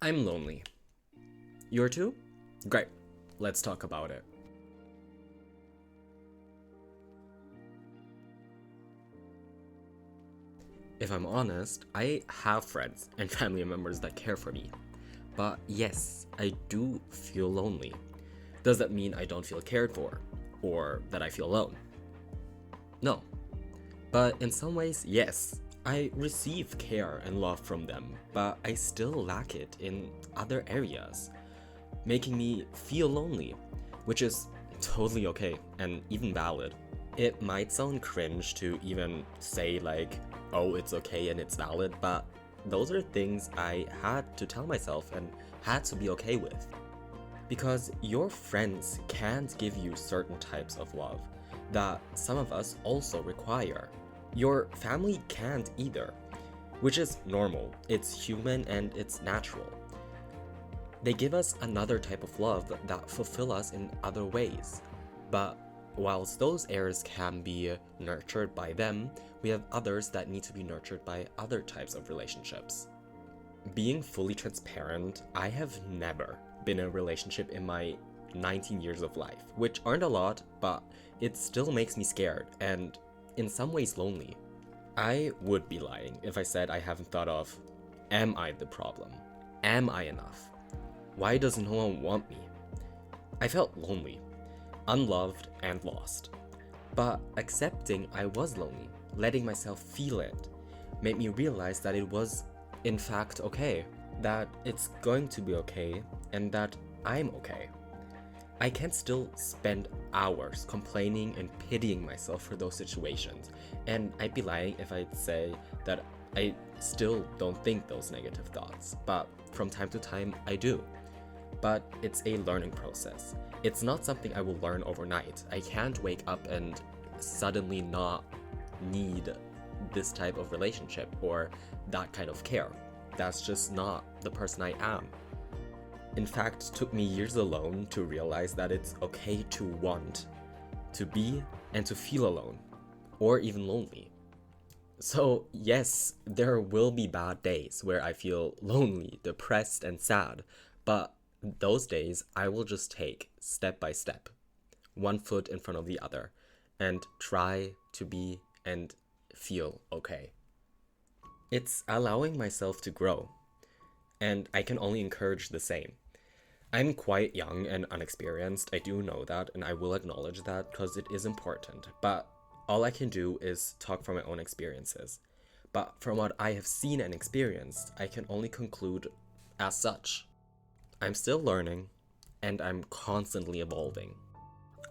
I'm lonely. You're too? Great. Let's talk about it. If I'm honest, I have friends and family members that care for me. But yes, I do feel lonely. Does that mean I don't feel cared for? Or that I feel alone? No. But in some ways, yes. I receive care and love from them, but I still lack it in other areas, making me feel lonely, which is totally okay and even valid. It might sound cringe to even say like, oh, it's okay and it's valid, but those are things I had to tell myself and had to be okay with. Because your friends can't give you certain types of love that some of us also require. Your family can't either, which is normal, it's human and it's natural. They give us another type of love that fulfill us in other ways. But whilst those areas can be nurtured by them, we have others that need to be nurtured by other types of relationships. Being fully transparent, I have never been in a relationship in my 19 years of life, which aren't a lot, but it still makes me scared and in some ways lonely. I would be lying if I said I haven't thought of, am I the problem? Am I enough? Why does no one want me? I felt lonely, unloved and lost. But accepting I was lonely, letting myself feel it, made me realize that it was in fact okay, that it's going to be okay, and that I'm okay. I can still spend hours complaining and pitying myself for those situations, and I'd be lying if I'd say that I still don't think those negative thoughts, but from time to time I do. But it's a learning process. It's not something I will learn overnight. I can't wake up and suddenly not need this type of relationship or that kind of care. That's just not the person I am. In fact, it took me years alone to realize that it's okay to want, to be, and to feel alone, or even lonely. So yes, there will be bad days where I feel lonely, depressed, and sad, but those days I will just take step by step, one foot in front of the other, and try to be and feel okay. It's allowing myself to grow, and I can only encourage the same. I'm quite young and unexperienced, I do know that, and I will acknowledge that because it is important, but all I can do is talk from my own experiences. But from what I have seen and experienced, I can only conclude as such. I'm still learning, and I'm constantly evolving.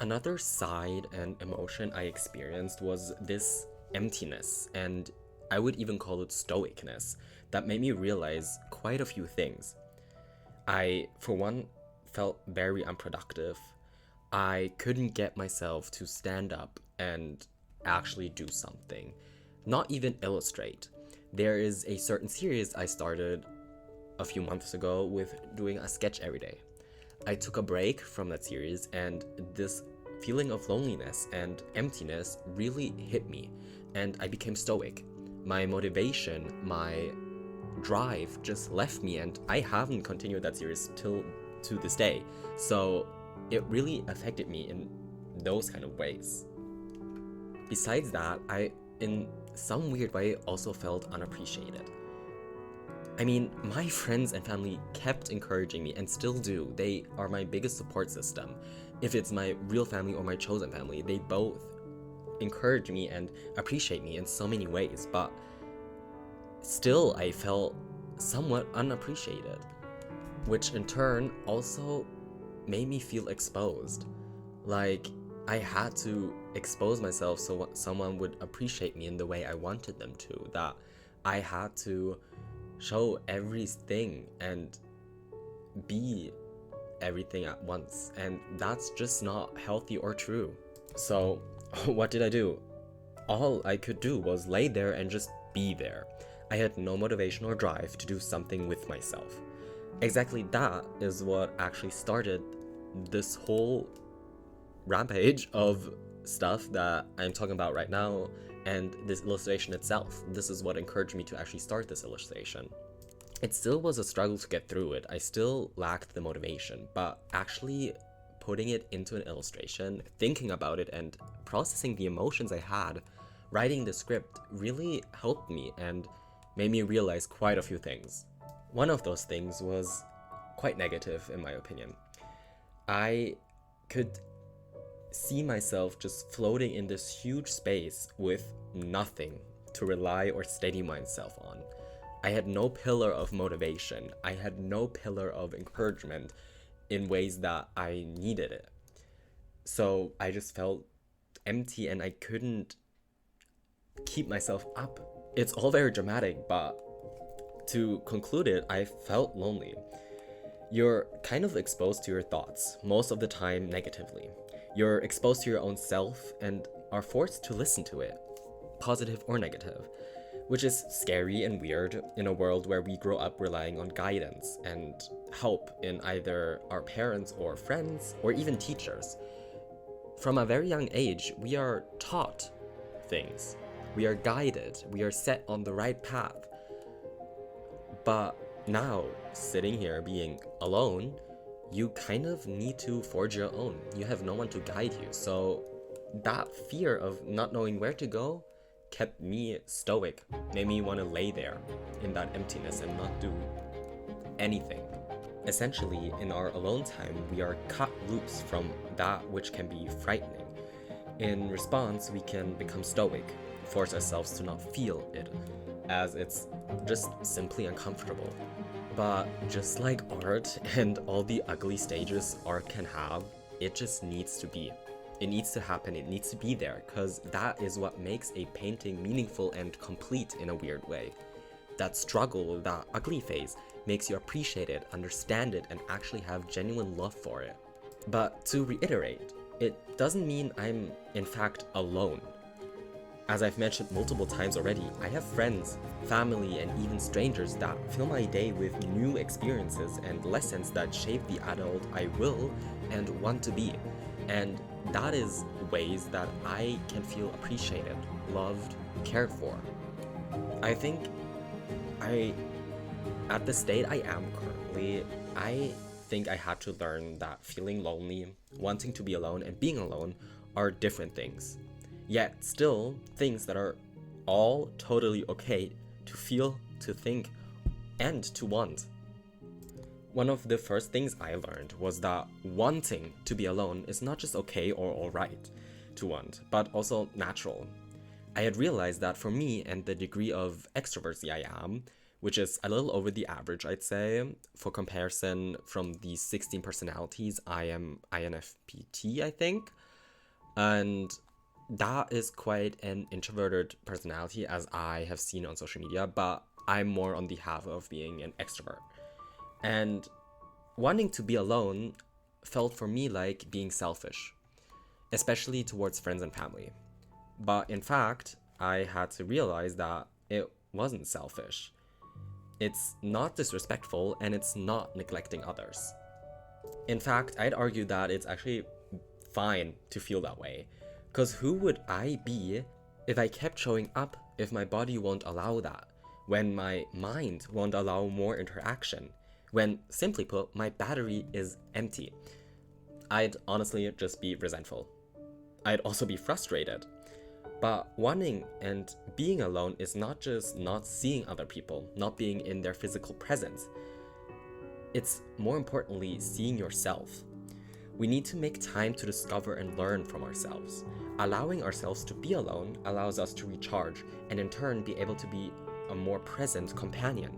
Another side and emotion I experienced was this emptiness, and I would even call it stoicness, that made me realize quite a few things. I, for one, felt very unproductive. I couldn't get myself to stand up and actually do something, not even illustrate. There is a certain series I started a few months ago with doing a sketch every day. I took a break from that series, and this feeling of loneliness and emptiness really hit me, and I became stoic. My motivation, my drive just left me, and I haven't continued that series till to this day. So it really affected me in those kind of ways. Besides that, I, in some weird way, also felt unappreciated. I mean, my friends and family kept encouraging me and still do. They are my biggest support system. If it's my real family or my chosen family, they both encourage me and appreciate me in so many ways, but still I felt somewhat unappreciated, which in turn also made me feel exposed. Like I had to expose myself so someone would appreciate me in the way I wanted them to, that I had to show everything and be everything at once, and that's just not healthy or true. So what did I do? All I could do was lay there and just be there. I had no motivation or drive to do something with myself. Exactly that is what actually started this whole rampage of stuff that I'm talking about right now, and this illustration itself. This is what encouraged me to actually start this illustration. It still was a struggle to get through it. I still lacked the motivation, but actually putting it into an illustration, thinking about it, and processing the emotions I had, writing the script really helped me and made me realize quite a few things. One of those things was quite negative, in my opinion. I could see myself just floating in this huge space with nothing to rely or steady myself on. I had no pillar of motivation. I had no pillar of encouragement in ways that I needed it. So I just felt empty and I couldn't keep myself up. It's all very dramatic, but to conclude it, I felt lonely. You're kind of exposed to your thoughts, most of the time negatively. You're exposed to your own self and are forced to listen to it, positive or negative, which is scary and weird in a world where we grow up relying on guidance and help in either our parents or friends or even teachers. From a very young age, we are taught things. We are guided. We are set on the right path. But now, sitting here being alone, you kind of need to forge your own. You have no one to guide you. So that fear of not knowing where to go kept me stoic, made me want to lay there in that emptiness and not do anything. Essentially, in our alone time, we are cut loose from that which can be frightening. In response, we can become stoic, force ourselves to not feel it, as it's just simply uncomfortable. But just like art and all the ugly stages art can have, it just needs to be. It needs to happen, it needs to be there, because that is what makes a painting meaningful and complete in a weird way. That struggle, that ugly phase, makes you appreciate it, understand it, and actually have genuine love for it. But to reiterate, it doesn't mean I'm, in fact, alone. As I've mentioned multiple times already, I have friends, family, and even strangers that fill my day with new experiences and lessons that shape the adult I will and want to be. And that is ways that I can feel appreciated, loved, cared for. I think at the state I am currently, I think I had to learn that feeling lonely, wanting to be alone, and being alone are different things. Yet still things that are all totally okay to feel, to think, and to want. One of the first things I learned was that wanting to be alone is not just okay or alright to want, but also natural. I had realized that for me and the degree of extroversy I am, which is a little over the average, I'd say, for comparison from the 16 personalities, I am INFPT, I think. And that is quite an introverted personality, as I have seen on social media, but I'm more on the half of being an extrovert. And wanting to be alone felt for me like being selfish, especially towards friends and family. But in fact, I had to realize that it wasn't selfish. It's not disrespectful, and it's not neglecting others. In fact, I'd argue that it's actually fine to feel that way. Because who would I be if I kept showing up if my body won't allow that? When my mind won't allow more interaction? When, simply put, my battery is empty? I'd honestly just be resentful. I'd also be frustrated. But wanting and being alone is not just not seeing other people, not being in their physical presence. It's more importantly seeing yourself. We need to make time to discover and learn from ourselves. Allowing ourselves to be alone allows us to recharge and in turn be able to be a more present companion,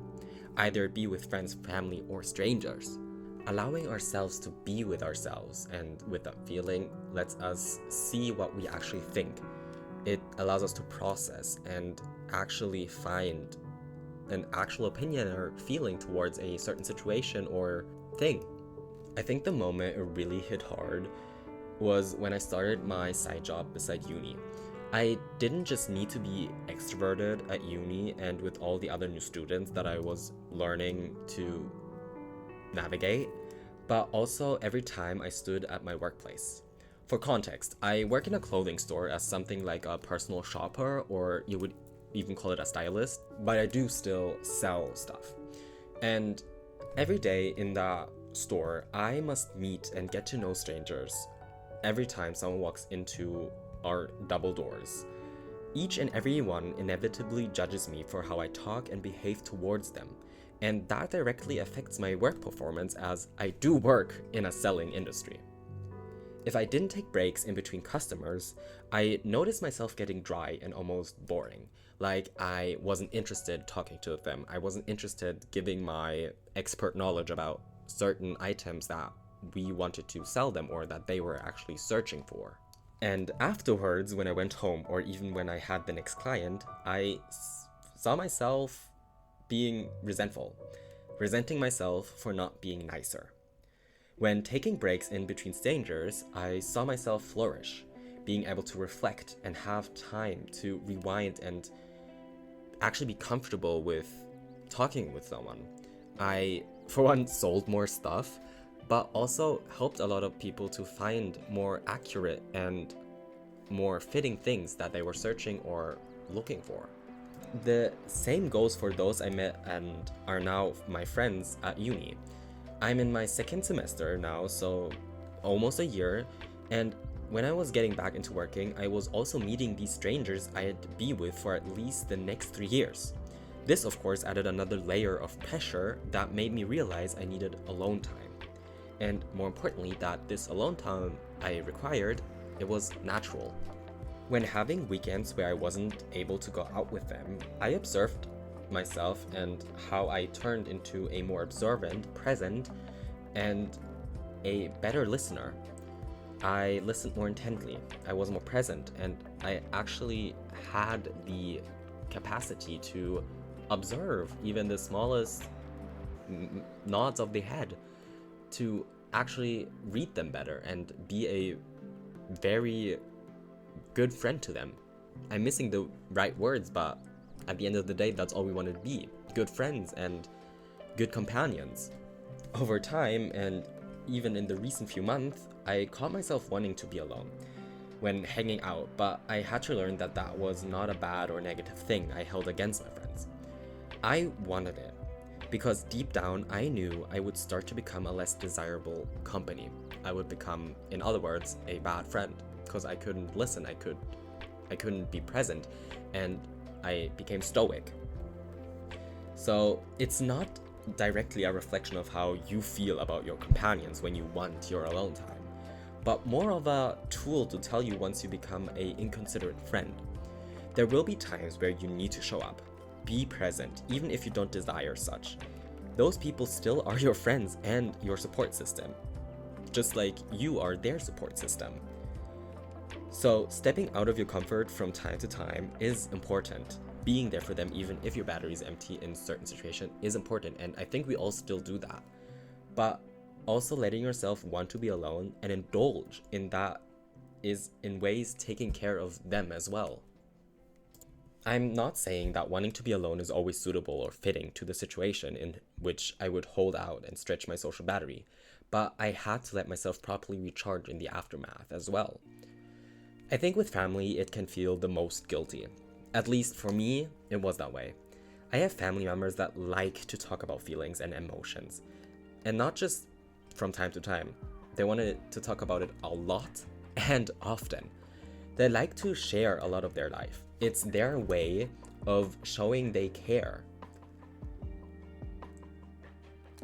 either be with friends, family, or strangers. Allowing ourselves to be with ourselves and with that feeling lets us see what we actually think. It allows us to process and actually find an actual opinion or feeling towards a certain situation or thing. I think the moment it really hit hard was when I started my side job beside uni. I didn't just need to be extroverted at uni and with all the other new students that I was learning to navigate, but also every time I stood at my workplace. For context, I work in a clothing store as something like a personal shopper, or you would even call it a stylist, but I do still sell stuff. And every day in the store, I must meet and get to know strangers every time someone walks into our double doors. Each and every one inevitably judges me for how I talk and behave towards them, and that directly affects my work performance as I do work in a selling industry. If I didn't take breaks in between customers, I noticed myself getting dry and almost boring. Like I wasn't interested talking to them. I wasn't interested giving my expert knowledge about certain items that we wanted to sell them or that they were actually searching for. And afterwards, when I went home or even when I had the next client, I saw myself being resentful, resenting myself for not being nicer. When taking breaks in between strangers, I saw myself flourish, being able to reflect and have time to rewind and actually be comfortable with talking with someone. I, for one, sold more stuff, but also helped a lot of people to find more accurate and more fitting things that they were searching or looking for. The same goes for those I met and are now my friends at uni. I'm in my second semester now, so almost a year, and when I was getting back into working, I was also meeting these strangers I'd be with for at least the next 3 years. This, of course, added another layer of pressure that made me realize I needed alone time. And more importantly, that this alone time I required, it was natural. When having weekends where I wasn't able to go out with them, I observed myself and how I turned into a more observant, present, and a better listener. I listened more intently, I was more present, and I actually had the capacity to observe even the smallest nods of the head, to actually read them better and be a very good friend to them. I'm missing the right words, but at the end of the day, that's all we want to be, good friends and good companions. Over time, and even in the recent few months, I caught myself wanting to be alone when hanging out, but I had to learn that that was not a bad or negative thing I held against my friends. I wanted it because deep down I knew I would start to become a less desirable company. I would become, in other words, a bad friend because I couldn't listen, I couldn't be present, and I became stoic. So it's not directly a reflection of how you feel about your companions when you want your alone time, but more of a tool to tell you once you become an inconsiderate friend. There will be times where you need to show up, be present, even if you don't desire such. Those people still are your friends and your support system, just like you are their support system. So stepping out of your comfort from time to time is important. Being there for them even if your battery is empty in certain situations is important, and I think we all still do that. But also letting yourself want to be alone and indulge in that is in ways taking care of them as well. I'm not saying that wanting to be alone is always suitable or fitting to the situation in which I would hold out and stretch my social battery, but I had to let myself properly recharge in the aftermath as well. I think with family, it can feel the most guilty. At least for me, it was that way. I have family members that like to talk about feelings and emotions, and not just from time to time. They wanted to talk about it a lot and often. They like to share a lot of their life. It's their way of showing they care.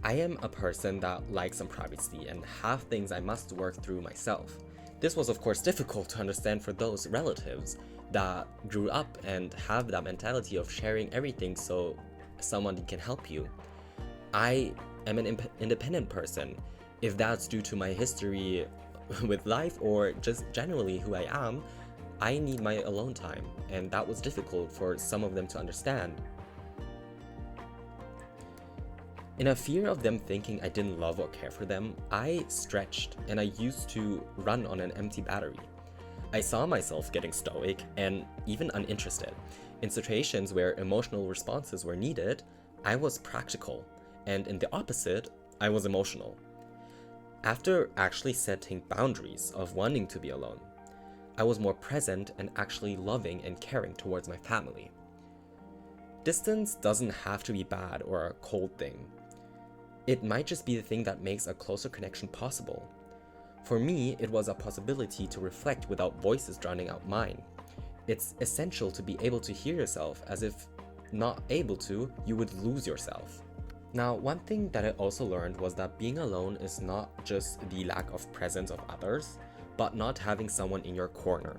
I am a person that likes some privacy and have things I must work through myself. This was of course difficult to understand for those relatives that grew up and have that mentality of sharing everything so someone can help you. I am an independent person. If that's due to my history with life or just generally who I am, I need my alone time, and that was difficult for some of them to understand. In a fear of them thinking I didn't love or care for them, I stretched and I used to run on an empty battery. I saw myself getting stoic and even uninterested. In situations where emotional responses were needed, I was practical, and in the opposite, I was emotional. After actually setting boundaries of wanting to be alone, I was more present and actually loving and caring towards my family. Distance doesn't have to be bad or a cold thing. it might just be the thing that makes a closer connection possible. For me, it was a possibility to reflect without voices drowning out mine. It's essential to be able to hear yourself, as if not able to, you would lose yourself. Now, one thing that I also learned was that being alone is not just the lack of presence of others, but not having someone in your corner.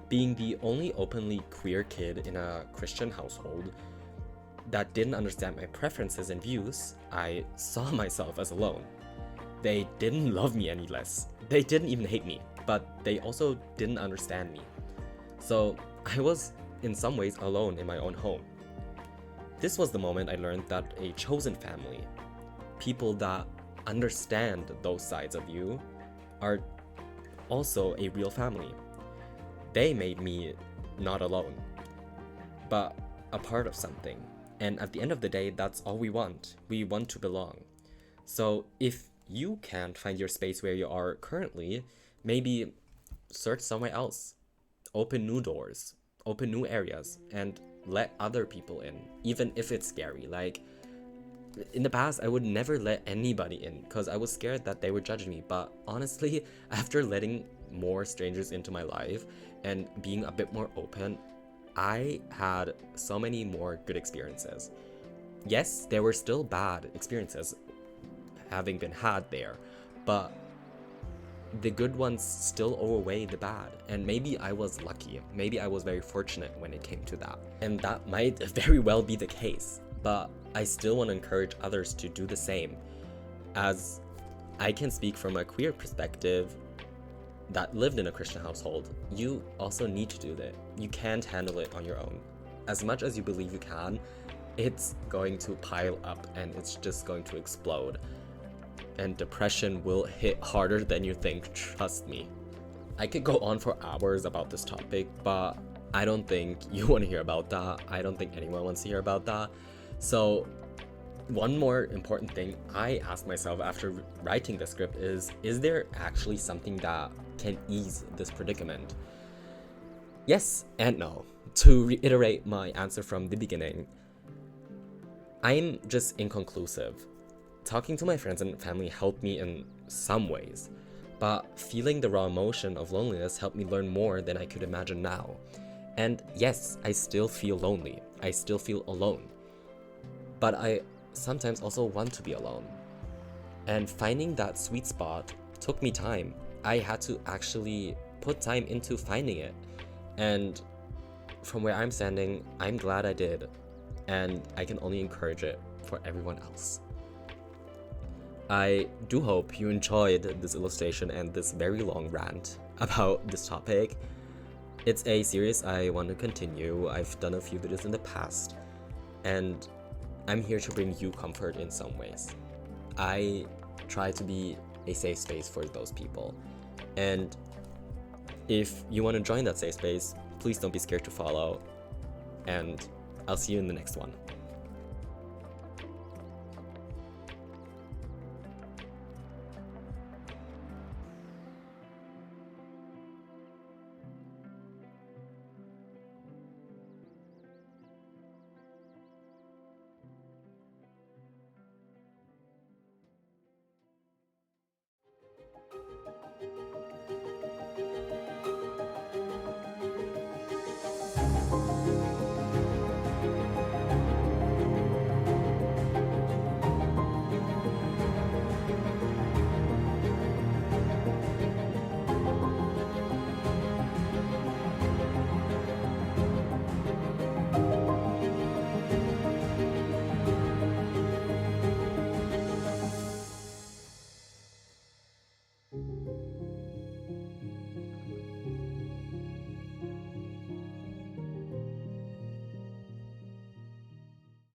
Being the only openly queer kid in a Christian household that didn't understand my preferences and views, I saw myself as alone. They didn't love me any less. They didn't even hate me, but they also didn't understand me. So I was, in some ways, alone in my own home. This was the moment I learned that a chosen family, people that understand those sides of you, are also a real family. They made me not alone, but a part of something. And at the end of the day, that's all we want. We want to belong. So if you can't find your space where you are currently, maybe search somewhere else. Open new doors, open new areas, and let other people in, even if it's scary. Like, in the past, I would never let anybody in because I was scared that they would judge me. But honestly, after letting more strangers into my life and being a bit more open, I had so many more good experiences. Yes, there were still bad experiences having been had there, but the good ones still outweigh the bad. And maybe I was lucky. Maybe I was very fortunate when it came to that. And that might very well be the case. But I still want to encourage others to do the same. As I can speak from a queer perspective that lived in a Christian household, you also need to do that. You can't handle it on your own. As much as you believe you can, it's going to pile up and it's just going to explode. And depression will hit harder than you think, trust me. I could go on for hours about this topic, but I don't think you want to hear about that. I don't think anyone wants to hear about that. So one more important thing I asked myself after writing the script is there actually something that can ease this predicament? Yes and no. To reiterate my answer from the beginning, I'm just inconclusive. Talking to my friends and family helped me in some ways, but feeling the raw emotion of loneliness helped me learn more than I could imagine now. And yes, I still feel lonely. I still feel alone. But I sometimes also want to be alone. And finding that sweet spot took me time. I had to actually put time into finding it. And from where I'm standing, I'm glad I did. And I can only encourage it for everyone else. I do hope you enjoyed this illustration and this very long rant about this topic. It's a series I want to continue. I've done a few videos in the past, and I'm here to bring you comfort in some ways. I try to be a safe space for those people. And if you want to join that safe space, please don't be scared to follow. And I'll see you in the next one.